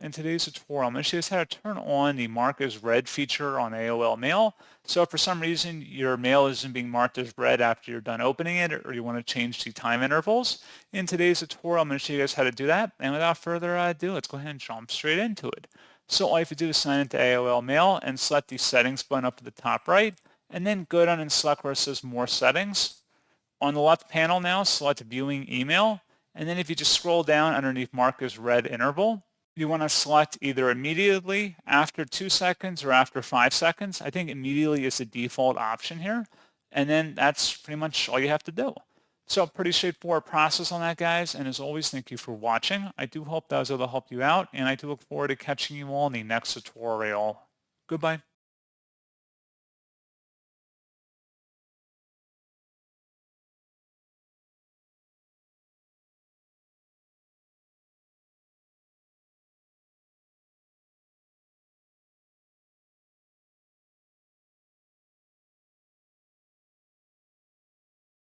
In today's tutorial, I'm going to show you guys how to turn on the Mark as Read feature on AOL Mail. So if for some reason your mail isn't being marked as read after you're done opening it, or you want to change the time intervals, in today's tutorial, I'm going to show you guys how to do that. And without further ado, let's go ahead and jump straight into it. So all you have to do is sign into AOL Mail and select the settings button up to the top right, and then go down and select where it says More Settings. On the left panel now, select Viewing Email, and then if you just scroll down underneath Mark as Read interval, you want to select either immediately, after 2 seconds, or after 5 seconds. I think immediately is the default option here, and then that's pretty much all you have to do. So pretty straightforward process on that, guys, and as always, thank you for watching. I do hope that was able to help you out, and I do look forward to catching you all in the next tutorial. Goodbye.